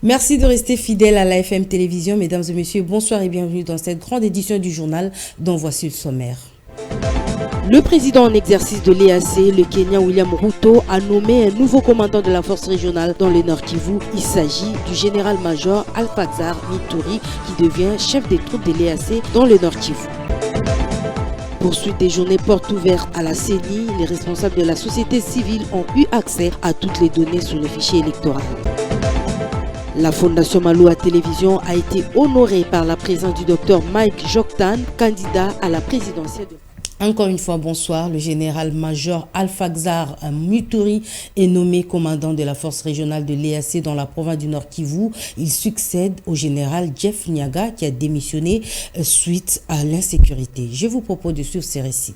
Merci de rester fidèle à l'AFM Télévision. Mesdames et messieurs, bonsoir et bienvenue dans cette grande édition du journal dont voici le sommaire. Le président en exercice de l'EAC, le Kenyan William Ruto, a nommé un nouveau commandant de la force régionale dans le Nord Kivu. Il s'agit du général-major Alfazar Mituri qui devient chef des troupes de l'EAC dans le Nord Kivu. Poursuite des journées portes ouvertes à la CENI, les responsables de la société civile ont eu accès à toutes les données sur le fichier électoral. La Fondation Maloa Télévision a été honorée par la présence du docteur Mike Joktan, candidat à la présidentielle de... Encore une fois, bonsoir. Le général-major Alfazar Mituri est nommé commandant de la force régionale de l'EAC dans la province du Nord Kivu. Il succède au général Jeff Nyaga qui a démissionné suite à l'insécurité. Je vous propose de suivre ces récits.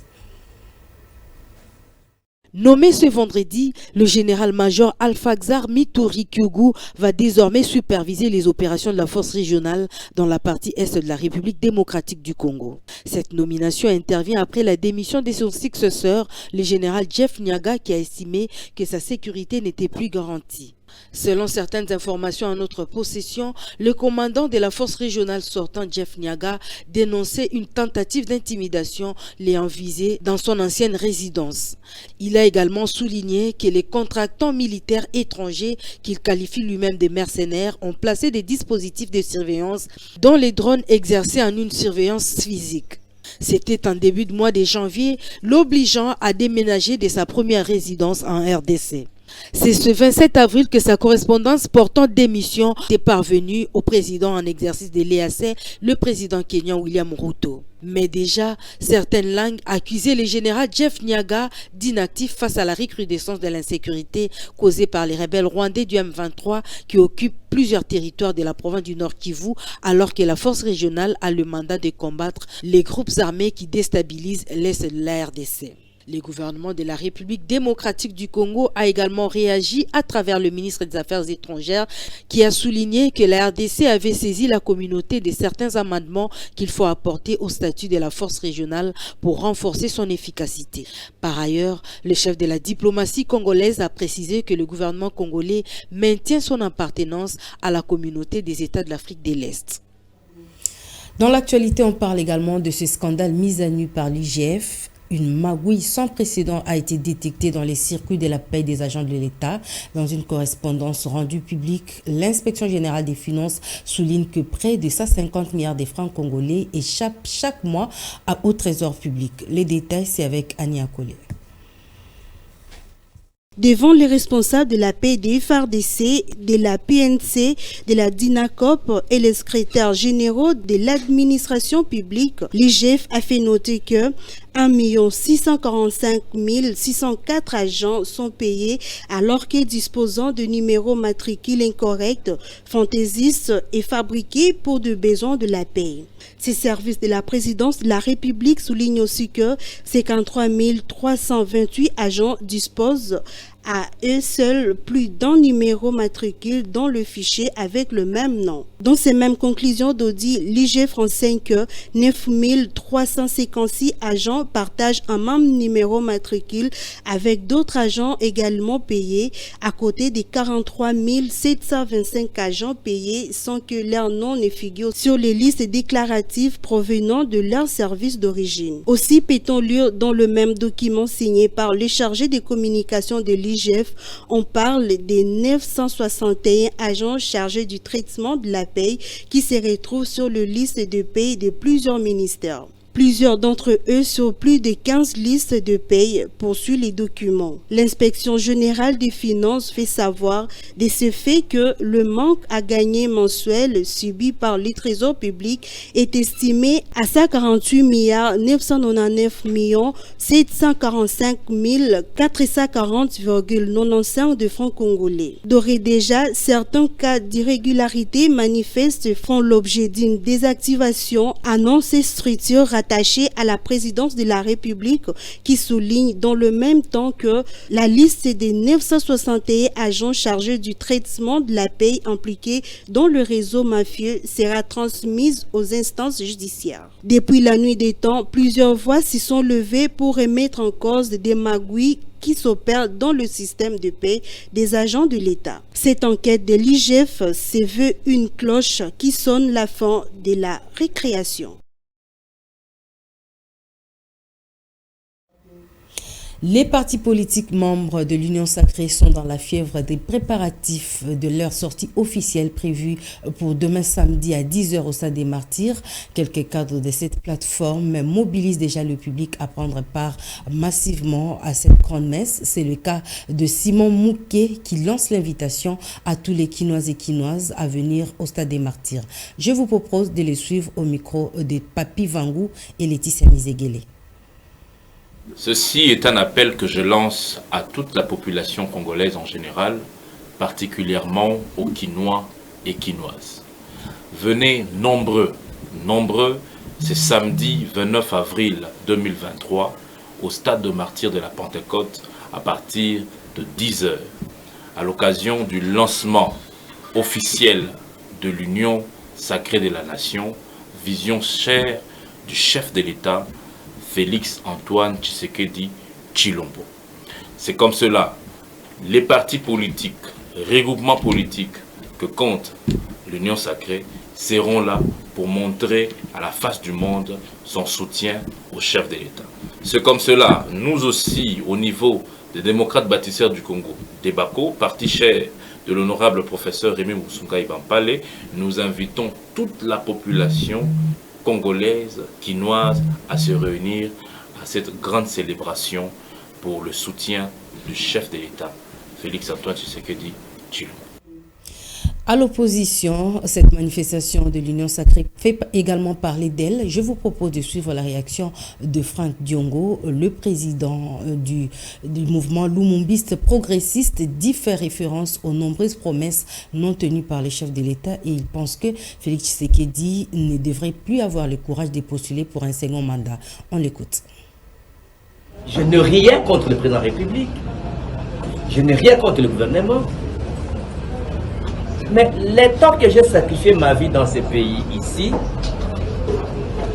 Nommé ce vendredi, le général-major Alfazar Mituri Kyogu va désormais superviser les opérations de la force régionale dans la partie est de la République démocratique du Congo. Cette nomination intervient après la démission de son successeur, le général Jeff Nyaga, qui a estimé que sa sécurité n'était plus garantie. Selon certaines informations en notre possession, le commandant de la force régionale sortant, Jeff Nyaga, dénonçait une tentative d'intimidation l'ayant visé dans son ancienne résidence. Il a également souligné que les contractants militaires étrangers, qu'il qualifie lui-même de mercenaires, ont placé des dispositifs de surveillance dont les drones exerçaient en une surveillance physique. C'était en début de mois de janvier, l'obligeant à déménager de sa première résidence en RDC. C'est ce 27 avril que sa correspondance portant démission est parvenue au président en exercice de l'EAC, le président kenyan William Ruto. Mais déjà, certaines langues accusaient le général Jeff Nyaga d'inactif face à la recrudescence de l'insécurité causée par les rebelles rwandais du M23 qui occupent plusieurs territoires de la province du Nord Kivu alors que la force régionale a le mandat de combattre les groupes armés qui déstabilisent l'est de la RDC. Le gouvernement de la République démocratique du Congo a également réagi à travers le ministre des Affaires étrangères qui a souligné que la RDC avait saisi la communauté de certains amendements qu'il faut apporter au statut de la force régionale pour renforcer son efficacité. Par ailleurs, le chef de la diplomatie congolaise a précisé que le gouvernement congolais maintient son appartenance à la communauté des États de l'Afrique de l'Est. Dans l'actualité, on parle également de ce scandale mis à nu par l'IGF. Une magouille sans précédent a été détectée dans les circuits de la paie des agents de l'État. Dans une correspondance rendue publique, l'Inspection générale des finances souligne que près de 150 milliards de francs congolais échappent chaque mois au trésor public. Les détails, c'est avec Annie Akole. Devant les responsables de la PDFRDC, de la PNC, de la DINACOP et les secrétaires généraux de l'administration publique, l'IGF a fait noter que 1 645 604 agents sont payés alors que disposant de numéros matricules incorrects, fantaisistes et fabriqués pour des besoins de la paie. Ces services de la présidence de la République soulignent aussi que 53 328 agents disposent à eux seuls plus d'un numéro matricule dans le fichier avec le même nom. Dans ces mêmes conclusions d'audit, l'IGF renseigne que 9 356 agents partagent un même numéro matricule avec d'autres agents également payés, à côté des 43 725 agents payés sans que leur nom ne figure sur les listes déclaratives provenant de leur service d'origine. Aussi peut-on lire dans le même document signé par le chargé de communication de l'IGF, on parle des 961 agents chargés du traitement de la paie qui se retrouvent sur la liste de paie de plusieurs ministères. Plusieurs d'entre eux sur plus de 15 listes de paye poursuivent les documents. L'inspection générale des finances fait savoir de ce fait que le manque à gagner mensuel subi par les trésors publics est estimé à 148 999 745 440,95 de francs congolais. D'ores et déjà, certains cas d'irrégularité manifestes font l'objet d'une désactivation, annonce ces structures rattachées à la présidence de la République qui souligne dans le même temps que la liste des 961 agents chargés du traitement de la paie impliqués dans le réseau mafieux sera transmise aux instances judiciaires. Depuis la nuit des temps, plusieurs voix s'y sont levées pour remettre en cause des magouilles qui s'opèrent dans le système de paie des agents de l'État. Cette enquête de l'IGF se veut une cloche qui sonne la fin de la récréation. Les partis politiques membres de l'Union sacrée sont dans la fièvre des préparatifs de leur sortie officielle prévue pour demain samedi à 10h au Stade des Martyrs. Quelques cadres de cette plateforme mobilisent déjà le public à prendre part massivement à cette grande messe. C'est le cas de Simon Mouquet qui lance l'invitation à tous les Quinois et Quinoises à venir au Stade des Martyrs. Je vous propose de les suivre au micro de Papi Vangou et Laetitia Mizegele. Ceci est un appel que je lance à toute la population congolaise en général, particulièrement aux Quinois et Quinoises. Venez nombreux, c'est samedi 29 avril 2023 au Stade de Martyrs de la Pentecôte à partir de 10h, à l'occasion du lancement officiel de l'Union sacrée de la Nation, vision chère du chef de l'État, Félix Antoine Tshisekedi Tshilombo. C'est comme cela, les partis politiques, regroupements politiques que compte l'Union sacrée seront là pour montrer à la face du monde son soutien au chef de l'État. C'est comme cela, nous aussi, au niveau des démocrates bâtisseurs du Congo, des BACO, parti cher de l'honorable professeur Rémy Musunga Ibampale, nous invitons toute la population congolaise, quinoise, à se réunir à cette grande célébration pour le soutien du chef de l'État, Félix Antoine Tshisekedi Tshilombo. À l'opposition, cette manifestation de l'Union sacrée fait également parler d'elle. Je vous propose de suivre la réaction de Franck Diongo, le président du mouvement lumumbiste progressiste, dit faire référence aux nombreuses promesses non tenues par les chefs de l'État et il pense que Félix Tshisekedi ne devrait plus avoir le courage de postuler pour un second mandat. On l'écoute. Je n'ai rien contre le président de la République. Je n'ai rien contre le gouvernement. Mais les temps que j'ai sacrifié ma vie dans ce pays ici,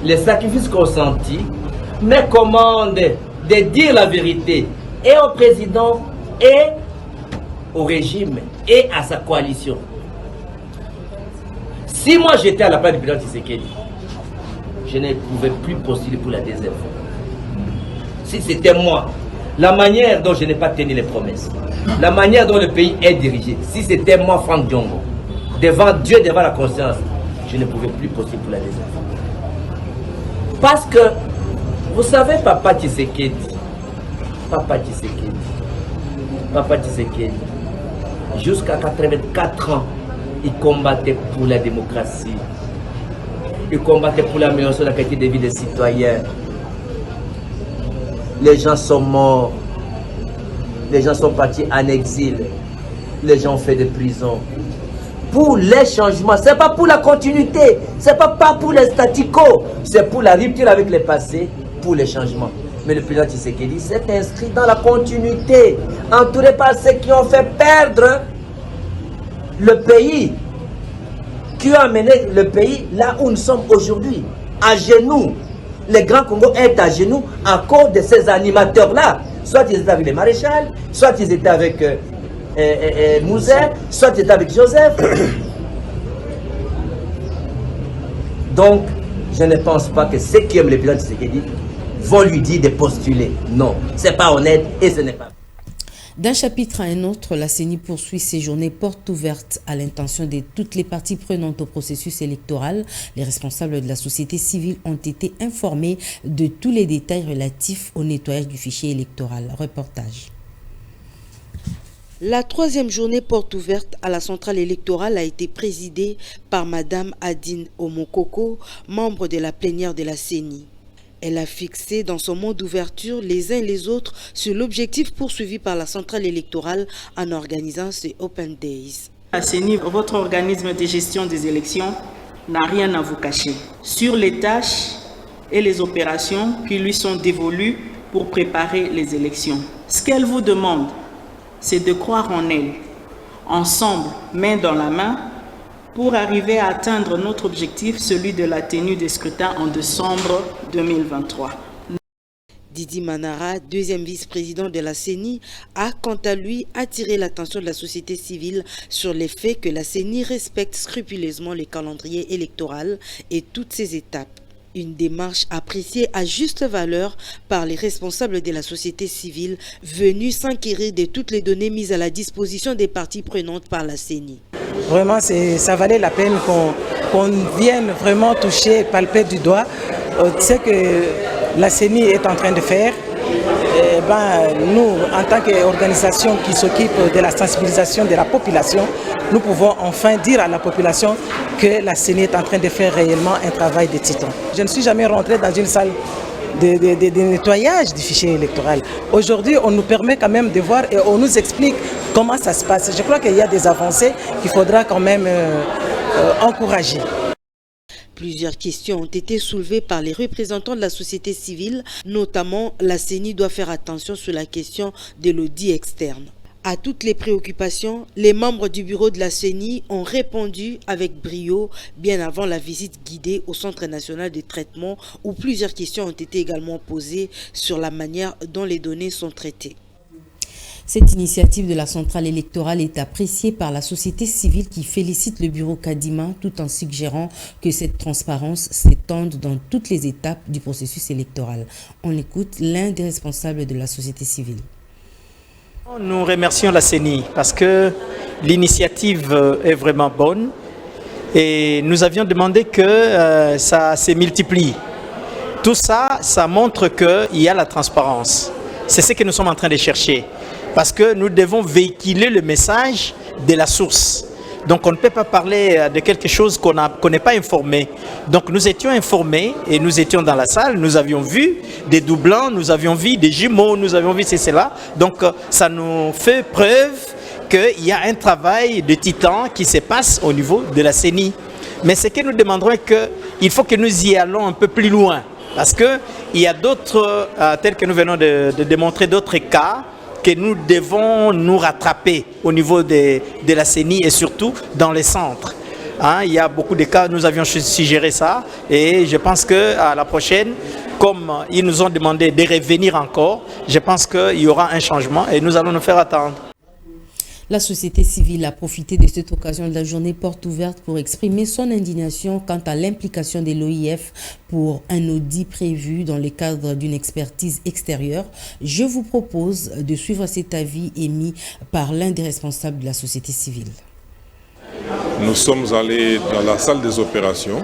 les sacrifices consentis me commandent de dire la vérité et au président et au régime et à sa coalition. Si moi j'étais à la place du président Tshisekedi, je ne pouvais plus postuler pour la deuxième fois. Si c'était moi, la manière dont je n'ai pas tenu les promesses, la manière dont le pays est dirigé, si c'était moi, Franck Diongo, devant Dieu, devant la conscience, je ne pouvais plus postuler pour la deuxième fois. Parce que, vous savez, Papa Tshisekedi, jusqu'à 84 ans, il combattait pour la démocratie, il combattait pour l'amélioration de la qualité de vie des citoyens. Les gens sont morts, les gens sont partis en exil, les gens ont fait des prisons. Pour les changements, ce n'est pas pour la continuité, ce n'est pas pour les statu quo, c'est pour la rupture avec le passé, pour les changements. Mais le président Tshisekedi s'est inscrit dans la continuité, entouré par ceux qui ont fait perdre le pays, qui ont amené le pays là où nous sommes aujourd'hui, à genoux. Le Grand Congo est à genoux à cause de ces animateurs-là. Soit ils étaient avec les maréchals, soit ils étaient avec Mouzet, soit ils étaient avec Joseph. Donc, je ne pense pas que ceux qui aiment le président Tshisekedi vont lui dire de postuler. Non, ce n'est pas honnête et ce n'est pas... D'un chapitre à un autre, la CENI poursuit ses journées portes ouvertes à l'intention de toutes les parties prenantes au processus électoral. Les responsables de la société civile ont été informés de tous les détails relatifs au nettoyage du fichier électoral. Reportage. La troisième journée porte ouverte à la centrale électorale a été présidée par Madame Adine Omokoko, membre de la plénière de la CENI. Elle a fixé dans son mot d'ouverture les uns et les autres sur l'objectif poursuivi par la centrale électorale en organisant ces Open Days. La CENI, votre organisme de gestion des élections, n'a rien à vous cacher sur les tâches et les opérations qui lui sont dévolues pour préparer les élections. Ce qu'elle vous demande, c'est de croire en elle, ensemble, main dans la main, pour arriver à atteindre notre objectif, celui de la tenue des scrutins en décembre 2023. Didi Manara, deuxième vice-président de la CENI, a quant à lui attiré l'attention de la société civile sur les faits que la CENI respecte scrupuleusement le calendrier électoral et toutes ses étapes. Une démarche appréciée à juste valeur par les responsables de la société civile venus s'enquérir de toutes les données mises à la disposition des parties prenantes par la CENI. Vraiment, ça valait la peine qu'on vienne vraiment toucher, palper du doigt ce que la CENI est en train de faire. Nous, en tant qu'organisation qui s'occupe de la sensibilisation de la population, nous pouvons enfin dire à la population que la CENI est en train de faire réellement un travail de titan. Je ne suis jamais rentré dans une salle de nettoyage du fichier électoral. Aujourd'hui, on nous permet quand même de voir et on nous explique comment ça se passe. Je crois qu'il y a des avancées qu'il faudra quand même encourager. Plusieurs questions ont été soulevées par les représentants de la société civile, notamment la CENI doit faire attention sur la question de l'audit externe. À toutes les préoccupations, les membres du bureau de la CENI ont répondu avec brio bien avant la visite guidée au Centre national de traitement où plusieurs questions ont été également posées sur la manière dont les données sont traitées. Cette initiative de la centrale électorale est appréciée par la société civile qui félicite le bureau Kadima tout en suggérant que cette transparence s'étende dans toutes les étapes du processus électoral. On écoute l'un des responsables de la société civile. Nous remercions la CENI parce que l'initiative est vraiment bonne et nous avions demandé que ça se multiplie. Tout ça, ça montre qu'il y a la transparence. C'est ce que nous sommes en train de chercher. Parce que nous devons véhiculer le message de la source. Donc on ne peut pas parler de quelque chose qu'on n'est pas informé. Donc nous étions informés et nous étions dans la salle, nous avions vu des doublons, nous avions vu des jumeaux, nous avions vu cela. Donc ça nous fait preuve qu'il y a un travail de titan qui se passe au niveau de la CENI. Mais ce que nous demanderons, qu'il faut que nous y allons un peu plus loin. Parce qu'il y a d'autres, tels que nous venons de démontrer, d'autres cas, que nous devons nous rattraper au niveau de la CENI et surtout dans les centres. Il y a beaucoup de cas, nous avions suggéré ça et je pense qu'à la prochaine, comme ils nous ont demandé de revenir encore, je pense qu'il y aura un changement et nous allons nous faire attendre. La société civile a profité de cette occasion de la journée porte ouverte pour exprimer son indignation quant à l'implication de l'OIF pour un audit prévu dans le cadre d'une expertise extérieure. Je vous propose de suivre cet avis émis par l'un des responsables de la société civile. Nous sommes allés dans la salle des opérations.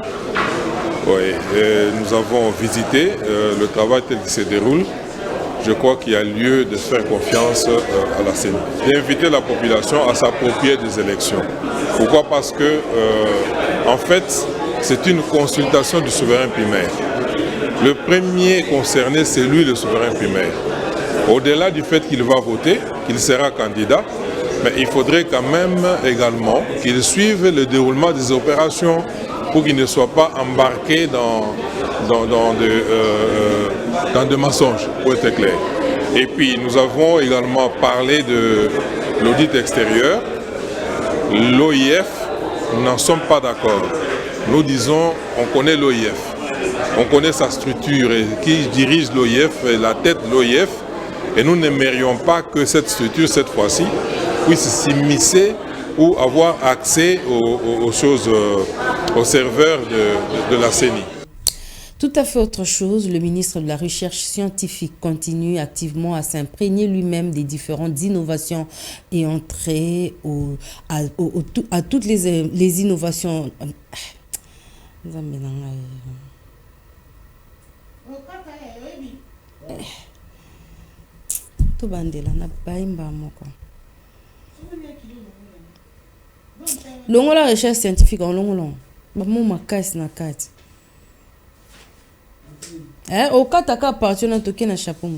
Nous avons visité le travail tel qu'il se déroule. Je crois qu'il y a lieu de faire confiance à la CENI. J'ai invité la population à s'approprier des élections. Pourquoi? Parce que, en fait, c'est une consultation du souverain primaire. Le premier concerné, c'est lui, le souverain primaire. Au-delà du fait qu'il va voter, qu'il sera candidat, mais il faudrait quand même également qu'il suive le déroulement des opérations pour qu'il ne soit pas embarqué dans de mensonges, pour être clair. Et puis nous avons également parlé de l'audit extérieur. L'OIF, nous n'en sommes pas d'accord. Nous disons, on connaît l'OIF, on connaît sa structure et qui dirige l'OIF, la tête de l'OIF, et nous n'aimerions pas que cette structure, cette fois-ci, puisse s'immiscer ou avoir accès aux choses, aux serveurs de la CENI. Tout à fait autre chose, le ministre de la Recherche scientifique continue activement à s'imprégner lui-même des différentes innovations et entrer à toutes les innovations. Longo la recherche scientifique en longo. Maman ma casse na carte. Au cas où appartient à toquer na chapeau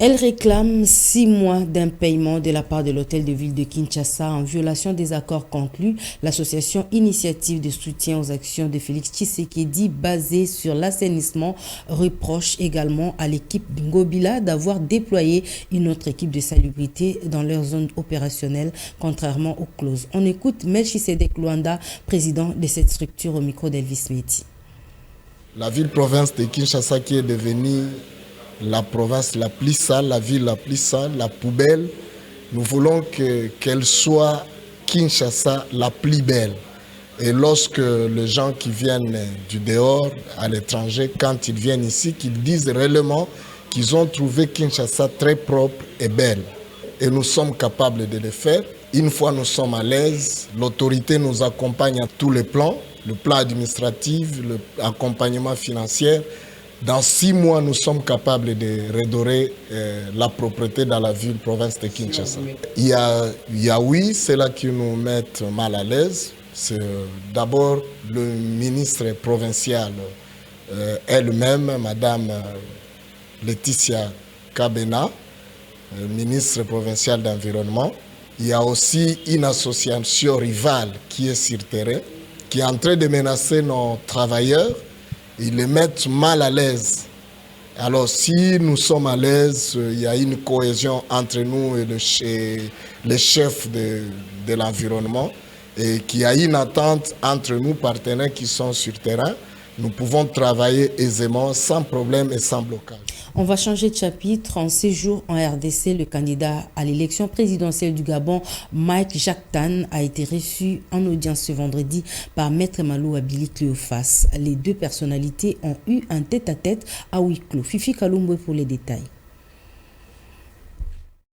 Elle réclame 6 mois d'impaiement de la part de l'hôtel de ville de Kinshasa en violation des accords conclus. L'association Initiative de soutien aux actions de Félix Tshisekedi basée sur l'assainissement reproche également à l'équipe Ngobila d'avoir déployé une autre équipe de salubrité dans leur zone opérationnelle contrairement aux clauses. On écoute Melchisedek Luanda, président de cette structure au micro d'Elvis Meti. La ville-province de Kinshasa qui est devenue la province la plus sale, la ville la plus sale, la poubelle. Nous voulons qu'elle soit Kinshasa la plus belle. Et lorsque les gens qui viennent du dehors, à l'étranger, quand ils viennent ici, qu'ils disent réellement qu'ils ont trouvé Kinshasa très propre et belle. Et nous sommes capables de le faire. Une fois nous sommes à l'aise, l'autorité nous accompagne à tous les plans, le plan administratif, l'accompagnement financier. Dans 6 mois, nous sommes capables de redorer la propreté dans la ville, province de Kinshasa. Il y a oui, c'est là qui nous met mal à l'aise. C'est d'abord le ministre provincial elle-même, Madame Laetitia Kabena, ministre provincial d'environnement. Il y a aussi une association rivale qui est sur terrain, qui est en train de menacer nos travailleurs. Ils les mettent mal à l'aise. Alors si nous sommes à l'aise, il y a une cohésion entre nous et les chefs de l'environnement et qu'il y a une attente entre nous, partenaires qui sont sur terrain. Nous pouvons travailler aisément, sans problème et sans blocage. On va changer de chapitre. En séjour en RDC, le candidat à l'élection présidentielle du Gabon, Mike Jactan, a été reçu en audience ce vendredi par Maître Malou Abili Cléophas. Les deux personnalités ont eu un tête-à-tête à huis clos. Fifi Kalumbo pour les détails.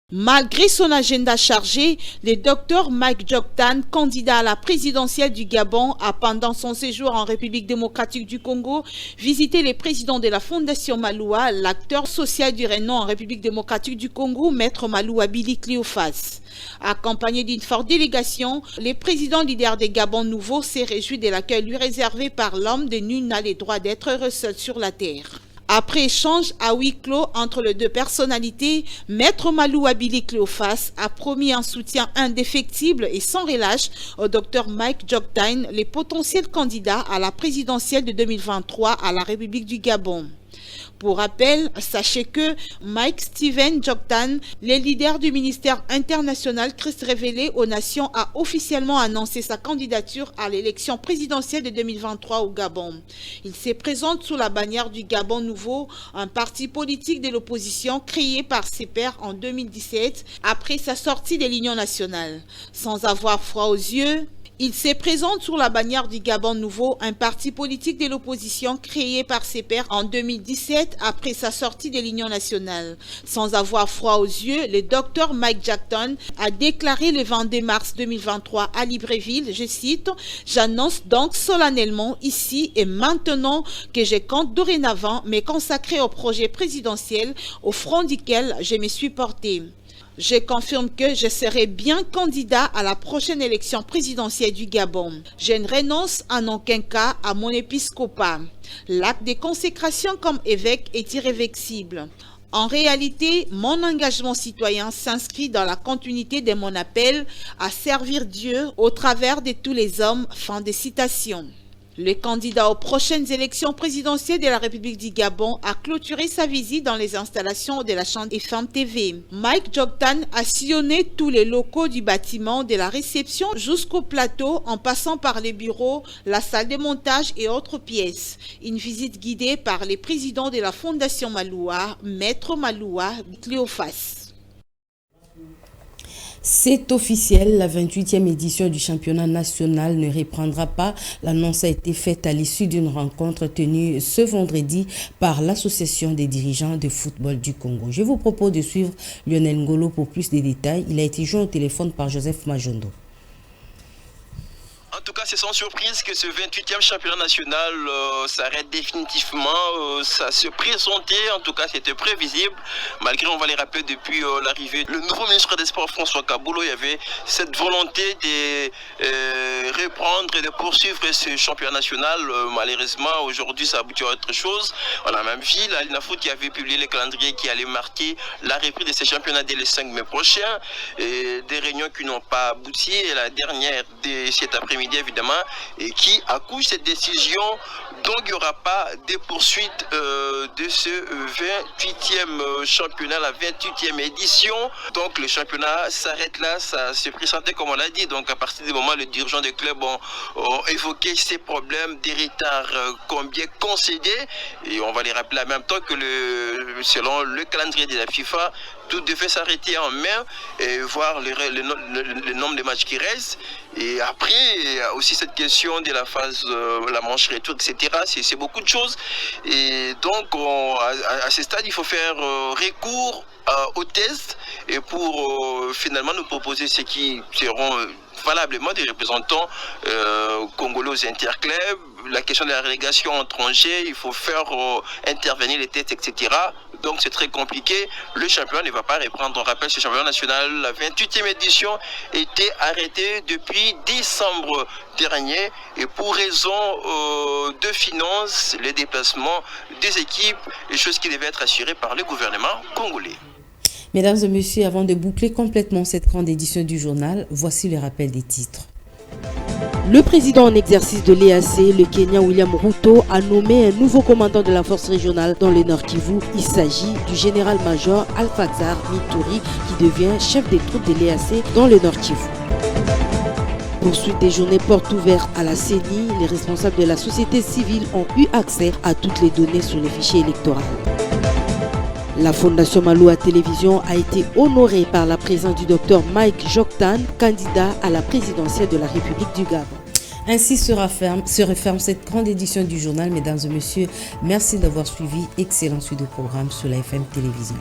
Malgré son agenda chargé, le docteur Mike Jactan, candidat à la présidentielle du Gabon, a pendant son séjour en République démocratique du Congo visité les présidents de la Fondation Maloua, l'acteur social du renom en République démocratique du Congo, Maître Malou Abili Cléophas. Accompagné d'une forte délégation, le président leader des Gabon nouveau s'est réjoui de l'accueil lui réservé par l'homme de nul n'a le droit d'être heureux seul sur la terre. Après échange à huis clos entre les deux personnalités, Maître Malou Abili Cléophas a promis un soutien indéfectible et sans relâche au Dr Mike Jactan, le potentiel candidat à la présidentielle de 2023 à la République du Gabon. Pour rappel, sachez que Mike Steven Jactan, le leader du ministère international Christ révélé aux nations, a officiellement annoncé sa candidature à l'élection présidentielle de 2023 au Gabon. Il se présente sous la bannière du Gabon Nouveau, un parti politique de l'opposition créé par ses pairs en 2017 après sa sortie de l'Union nationale. Sans avoir froid aux yeux, il se présente sous la bannière du Gabon Nouveau, un parti politique de l'opposition créé par ses pairs en 2017 après sa sortie de l'Union nationale. Sans avoir froid aux yeux, le docteur Mike Jactan a déclaré le 22 mars 2023 à Libreville, je cite, « J'annonce donc solennellement ici et maintenant que je compte dorénavant me consacrer au projet présidentiel au front duquel je me suis porté. Je confirme que je serai bien candidat à la prochaine élection présidentielle du Gabon. Je ne renonce en aucun cas à mon épiscopat. L'acte de consécration comme évêque est irréversible. En réalité, mon engagement citoyen s'inscrit dans la continuité de mon appel à servir Dieu au travers de tous les hommes. » Fin de citation. Le candidat aux prochaines élections présidentielles de la République du Gabon a clôturé sa visite dans les installations de la chaîne FM TV. Mike Jactan a sillonné tous les locaux du bâtiment de la réception jusqu'au plateau en passant par les bureaux, la salle de montage et autres pièces. Une visite guidée par les présidents de la Fondation Maloua, Maître Maloua Cléophas. C'est officiel, la 28e édition du championnat national ne reprendra pas. L'annonce a été faite à l'issue d'une rencontre tenue ce vendredi par l'Association des dirigeants de football du Congo. Je vous propose de suivre Lionel Ngolo pour plus de détails. Il a été joint au téléphone par Joseph Majondo. En tout cas, c'est sans surprise que ce 28e championnat national s'arrête définitivement. Ça se présentait, en tout cas, c'était prévisible. Malgré, on va les rappeler, depuis l'arrivée du nouveau ministre des Sports, François Kaboulou, il y avait cette volonté de reprendre et de poursuivre ce championnat national. Malheureusement, aujourd'hui, ça aboutit à autre chose. On a même vu l'Alinafoot qui avait publié le calendrier qui allait marquer la reprise de ces championnats dès le 5 mai prochain. Et des réunions qui n'ont pas abouti. Et la dernière de cet après-midi, évidemment, et qui accouche cette décision. Donc, il n'y aura pas de poursuite de ce 28e championnat, la 28e édition. Donc, le championnat s'arrête là. Ça se présentait comme on l'a dit. Donc, à partir du moment où les dirigeants des clubs ont évoqué ces problèmes des retards combien concédés. Et on va les rappeler en même temps que selon le calendrier de la FIFA, tout devait s'arrêter en mai et voir le nombre de matchs qui restent. Et après, il y a aussi cette question de la phase, la manche retour, etc. C'est beaucoup de choses. Et donc, à ce stade, il faut faire recours aux tests et pour finalement nous proposer ce qui seront valablement des représentants congolais aux interclubs. La question de la relégation entre Angers, il faut faire intervenir les tests, etc. Donc c'est très compliqué. Le championnat ne va pas reprendre. On rappelle, ce championnat national, la 28e édition, était arrêtée depuis décembre dernier. Et pour raison de finances, les déplacements des équipes, les choses qui devaient être assurées par le gouvernement congolais. Mesdames et messieurs, avant de boucler complètement cette grande édition du journal, voici le rappel des titres. Le président en exercice de l'EAC, le Kenyan William Ruto, a nommé un nouveau commandant de la force régionale dans le Nord Kivu. Il s'agit du général-major Alfagzar Mituri qui devient chef des troupes de l'EAC dans le Nord Kivu. Poursuite des journées portes ouvertes à la CENI, les responsables de la société civile ont eu accès à toutes les données sur les fichiers électoraux. La Fondation Maloa Télévision a été honorée par la présence du docteur Mike Joktan, candidat à la présidentielle de la République du Gabon. Ainsi se referme cette grande édition du journal. Mesdames et messieurs, merci d'avoir suivi. Excellent suite de programme sur la FM Télévision.